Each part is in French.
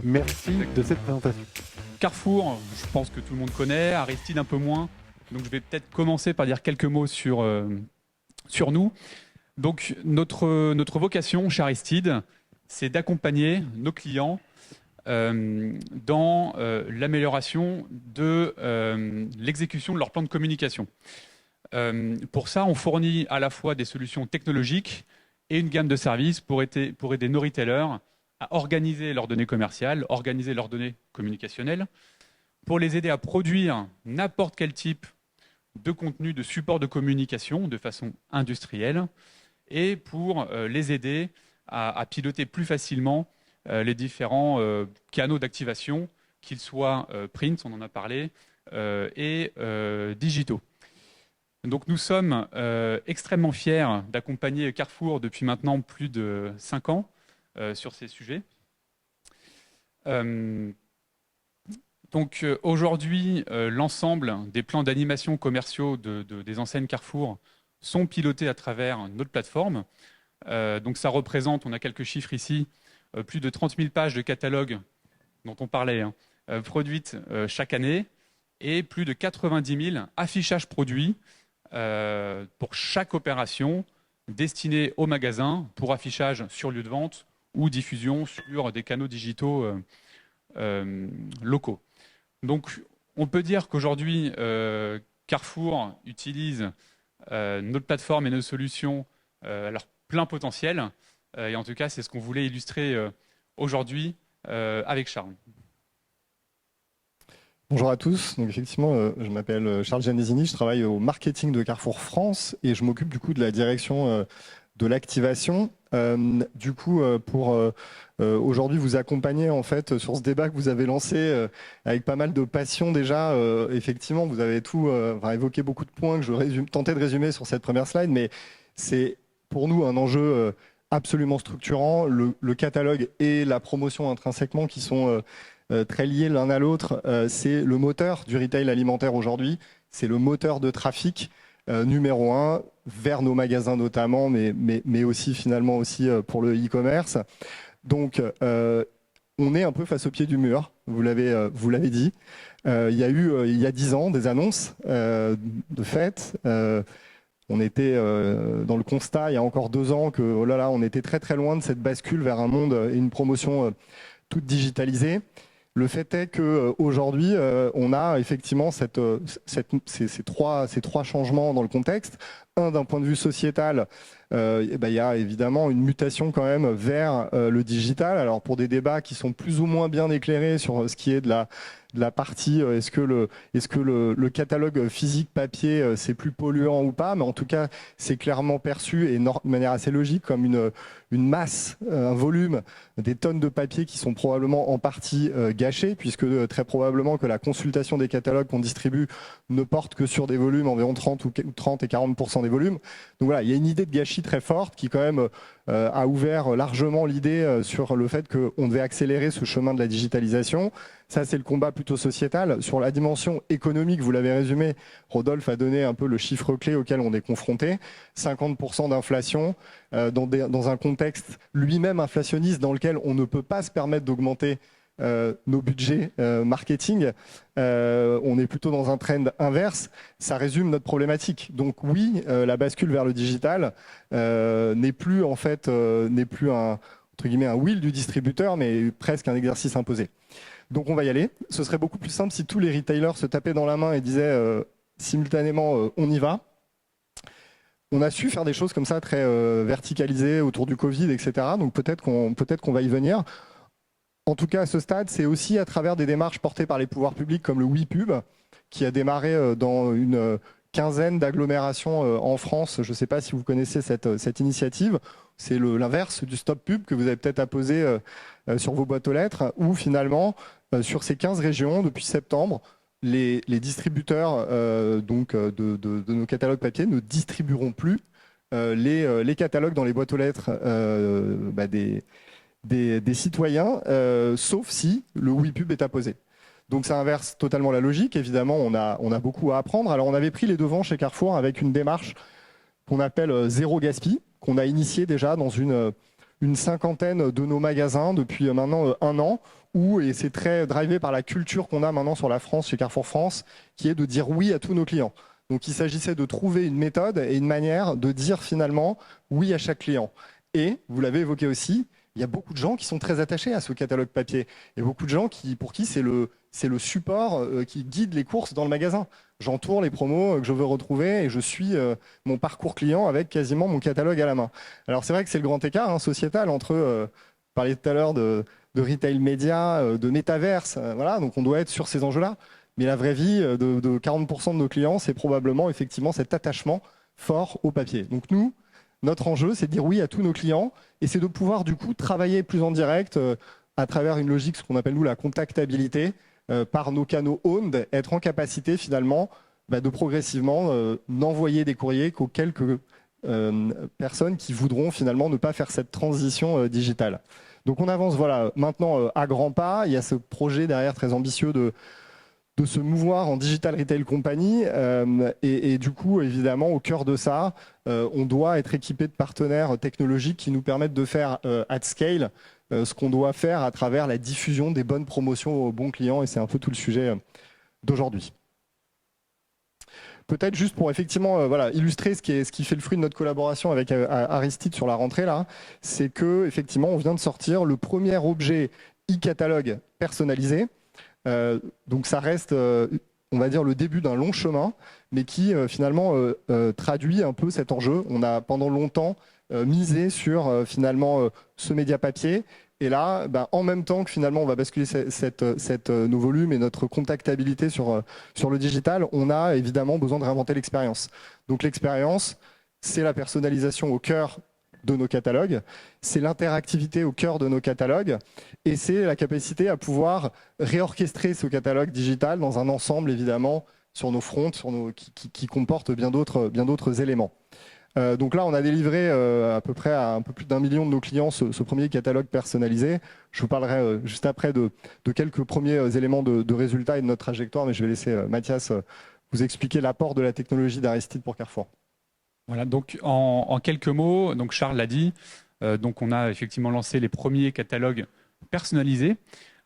Merci de cette présentation. Carrefour, je pense que tout le monde connaît, Aristide un peu moins. Donc je vais peut-être commencer par dire quelques mots sur nous. Donc notre vocation chez Aristide, c'est d'accompagner nos clients dans l'amélioration de l'exécution de leur plan de communication. Pour ça, on fournit à la fois des solutions technologiques et une gamme de services pour aider nos retailers à organiser leurs données commerciales, organiser leurs données communicationnelles, pour les aider à produire n'importe quel type de contenu, de support de communication de façon industrielle, et pour les aider à piloter plus facilement les différents canaux d'activation, qu'ils soient print, on en a parlé, et digitaux. Donc nous sommes extrêmement fiers d'accompagner Carrefour depuis maintenant plus de 5 ans sur ces sujets. Donc aujourd'hui, l'ensemble des plans d'animation commerciaux des enseignes Carrefour sont pilotés à travers notre plateforme. Donc ça représente, on a quelques chiffres ici, plus de 30 000 pages de catalogue dont on parlait, produites chaque année, et plus de 90 000 affichages produits pour chaque opération destinée au magasin pour affichage sur lieu de vente ou diffusion sur des canaux digitaux locaux. Donc on peut dire qu'aujourd'hui, Carrefour utilise notre plateforme et nos solutions à leur plein potentiel. Et en tout cas, c'est ce qu'on voulait illustrer aujourd'hui avec Charles. Bonjour à tous. Donc effectivement, je m'appelle Charles Gianesini, je travaille au marketing de Carrefour France et je m'occupe du coup de la direction de l'activation. Pour aujourd'hui vous accompagner en fait sur ce débat que vous avez lancé avec pas mal de passion déjà. Effectivement, vous avez évoqué beaucoup de points que je tentais de résumer sur cette première slide, mais c'est pour nous un enjeu absolument structurant. Le catalogue et la promotion intrinsèquement qui sont très liés l'un à l'autre, c'est le moteur du retail alimentaire aujourd'hui, c'est le moteur de trafic numéro 1 vers nos magasins notamment, mais aussi finalement aussi pour le e-commerce. Donc on est un peu face au pied du mur, vous l'avez dit. Il y a eu il y a 10 ans des annonces de fait. On était dans le constat il y a encore 2 ans que oh là là, on était très très loin de cette bascule vers un monde et une promotion toute digitalisée. Le fait est qu'aujourd'hui, on a effectivement ces trois changements dans le contexte. Un, d'un point de vue sociétal, il y a évidemment une mutation quand même vers le digital. Alors pour des débats qui sont plus ou moins bien éclairés sur ce qui est de la partie, est-ce que le catalogue physique papier c'est plus polluant ou pas, mais en tout cas c'est clairement perçu et de manière assez logique comme une masse, un volume, des tonnes de papier qui sont probablement en partie gâchés, puisque très probablement que la consultation des catalogues qu'on distribue ne porte que sur des volumes environ 30 et 40% des volumes. Donc voilà, il y a une idée de gâchis très forte qui quand même a ouvert largement l'idée sur le fait qu'on devait accélérer ce chemin de la digitalisation. Ça, c'est le combat plutôt sociétal. Sur la dimension économique, vous l'avez résumé, Rodolphe a donné un peu le chiffre clé auquel on est confronté. 50% d'inflation dans un contexte lui-même inflationniste dans lequel on ne peut pas se permettre d'augmenter nos budgets marketing. On est plutôt dans un trend inverse. Ça résume notre problématique. Donc oui, la bascule vers le digital n'est plus en fait entre guillemets un will du distributeur, mais presque un exercice imposé. Donc on va y aller. Ce serait beaucoup plus simple si tous les retailers se tapaient dans la main et disaient simultanément on y va. On a su faire des choses comme ça très verticalisées autour du Covid, etc. Donc peut-être qu'on va y venir. En tout cas, à ce stade, c'est aussi à travers des démarches portées par les pouvoirs publics comme le WePub, qui a démarré dans une quinzaine d'agglomérations en France. Je ne sais pas si vous connaissez cette initiative. C'est l'inverse du Stop Pub que vous avez peut-être apposé sur vos boîtes aux lettres, où finalement, sur ces 15 régions, depuis septembre, les distributeurs de nos catalogues papier ne distribueront plus les catalogues dans les boîtes aux lettres des citoyens, sauf si le WePub est apposé. Donc ça inverse totalement la logique. Évidemment, on a beaucoup à apprendre. Alors on avait pris les devants chez Carrefour avec une démarche qu'on appelle zéro gaspille, qu'on a initiée déjà dans une une cinquantaine de nos magasins depuis maintenant 1 an, et c'est très drivé par la culture qu'on a maintenant sur la France, chez Carrefour France, qui est de dire oui à tous nos clients. Donc il s'agissait de trouver une méthode et une manière de dire finalement oui à chaque client. Et, vous l'avez évoqué aussi, il y a beaucoup de gens qui sont très attachés à ce catalogue papier. Il y a beaucoup de gens pour qui c'est le support qui guide les courses dans le magasin. J'entoure les promos que je veux retrouver et je suis mon parcours client avec quasiment mon catalogue à la main. Alors c'est vrai que c'est le grand écart sociétal entre, vous parliez tout à l'heure de retail média, de métaverse, voilà, donc on doit être sur ces enjeux-là. Mais la vraie vie de 40% de nos clients, c'est probablement effectivement cet attachement fort au papier. Donc nous, notre enjeu, c'est de dire oui à tous nos clients et c'est de pouvoir du coup travailler plus en direct à travers une logique, ce qu'on appelle nous la contactabilité, par nos canaux owned, être en capacité finalement de progressivement n'envoyer des courriers qu'aux quelques personnes qui voudront finalement ne pas faire cette transition digitale. Donc on avance voilà, maintenant à grands pas. Il y a ce projet derrière très ambitieux de se mouvoir en Digital Retail Company et du coup, évidemment, au cœur de ça, on doit être équipé de partenaires technologiques qui nous permettent de faire at scale ce qu'on doit faire à travers la diffusion des bonnes promotions aux bons clients et c'est un peu tout le sujet d'aujourd'hui. Peut-être juste pour effectivement voilà, illustrer ce qui fait le fruit de notre collaboration avec Aristide sur la rentrée, là, c'est que effectivement, on vient de sortir le premier objet e-catalogue personnalisé. Donc ça reste, on va dire, le début d'un long chemin, mais qui finalement traduit un peu cet enjeu. On a pendant longtemps misé sur finalement ce média papier. Et là, en même temps que finalement on va basculer nos volumes et notre contactabilité sur le digital, on a évidemment besoin de réinventer l'expérience. Donc l'expérience, c'est la personnalisation au cœur de nos catalogues, c'est l'interactivité au cœur de nos catalogues et c'est la capacité à pouvoir réorchestrer ce catalogue digital dans un ensemble évidemment sur nos fronts, qui comporte bien d'autres éléments. Donc là, on a délivré à peu près à un peu plus d'1 million de nos clients ce premier catalogue personnalisé. Je vous parlerai juste après de quelques premiers éléments de résultats et de notre trajectoire, mais je vais laisser Mathias vous expliquer l'apport de la technologie d'Aristide pour Carrefour. Voilà, donc en quelques mots, donc Charles l'a dit, donc on a effectivement lancé les premiers catalogues personnalisés,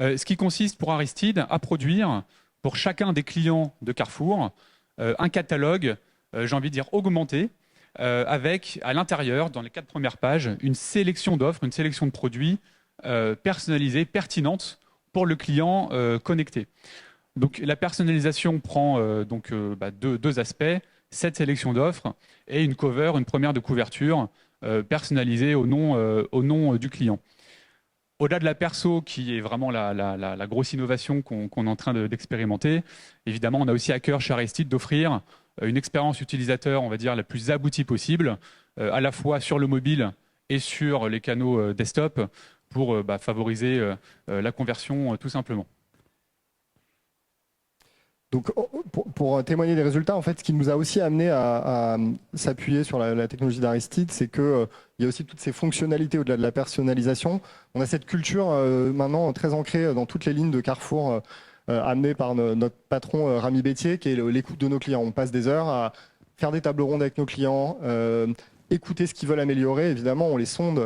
ce qui consiste pour Aristide à produire pour chacun des clients de Carrefour un catalogue, j'ai envie de dire augmenté, avec à l'intérieur, dans les 4 premières pages, une sélection d'offres, une sélection de produits personnalisés, pertinentes pour le client connecté. Donc la personnalisation prend deux aspects, cette sélection d'offres et une cover, une première de couverture personnalisée au nom du client. Au-delà de la perso, qui est vraiment la grosse innovation qu'on est en train d'expérimenter, évidemment, on a aussi à cœur chez Aristide d'offrir une expérience utilisateur, on va dire, la plus aboutie possible, à la fois sur le mobile et sur les canaux desktop, pour favoriser la conversion tout simplement. Donc, pour témoigner des résultats, en fait, ce qui nous a aussi amené à s'appuyer sur la technologie d'Aristide, c'est qu'il y a aussi toutes ces fonctionnalités au-delà de la personnalisation. On a cette culture maintenant très ancrée dans toutes les lignes de Carrefour, amenée par notre patron Rami Bétier, qui est l'écoute de nos clients. On passe des heures à faire des tables rondes avec nos clients, écouter ce qu'ils veulent améliorer. Évidemment, on les sonde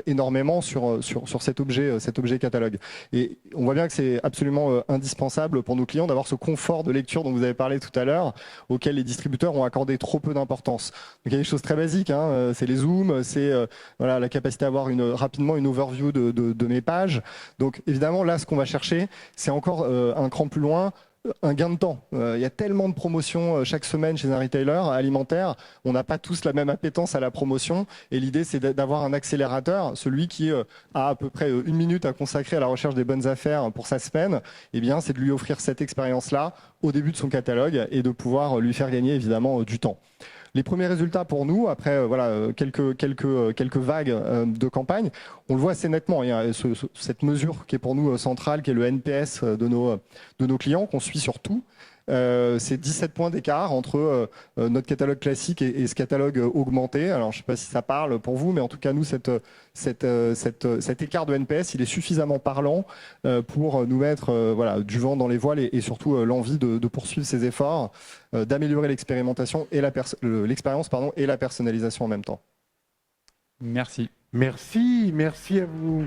énormément sur cet objet catalogue. Et on voit bien que c'est absolument indispensable pour nos clients d'avoir ce confort de lecture dont vous avez parlé tout à l'heure, auquel les distributeurs ont accordé trop peu d'importance. Donc il y a des choses très basiques, c'est les zooms, c'est voilà, la capacité à avoir rapidement une overview de mes pages. Donc évidemment, là, ce qu'on va chercher, c'est encore un cran plus loin. Un gain de temps. Il y a tellement de promotions chaque semaine chez un retailer alimentaire. On n'a pas tous la même appétence à la promotion. Et l'idée, c'est d'avoir un accélérateur, celui qui a à peu près 1 minute à consacrer à la recherche des bonnes affaires pour sa semaine. Eh bien, c'est de lui offrir cette expérience-là au début de son catalogue et de pouvoir lui faire gagner évidemment du temps. Les premiers résultats pour nous, après quelques vagues de campagne, on le voit assez nettement. Il y a cette mesure qui est pour nous centrale, qui est le NPS de nos clients, qu'on suit sur tout. C'est 17 points d'écart entre notre catalogue classique et ce catalogue augmenté. Alors, je ne sais pas si ça parle pour vous, mais en tout cas, nous, cet écart de NPS, il est suffisamment parlant pour nous mettre du vent dans les voiles et surtout l'envie de poursuivre ces efforts, d'améliorer l'expérimentation et l'expérience et la personnalisation en même temps. Merci. Merci, merci à vous.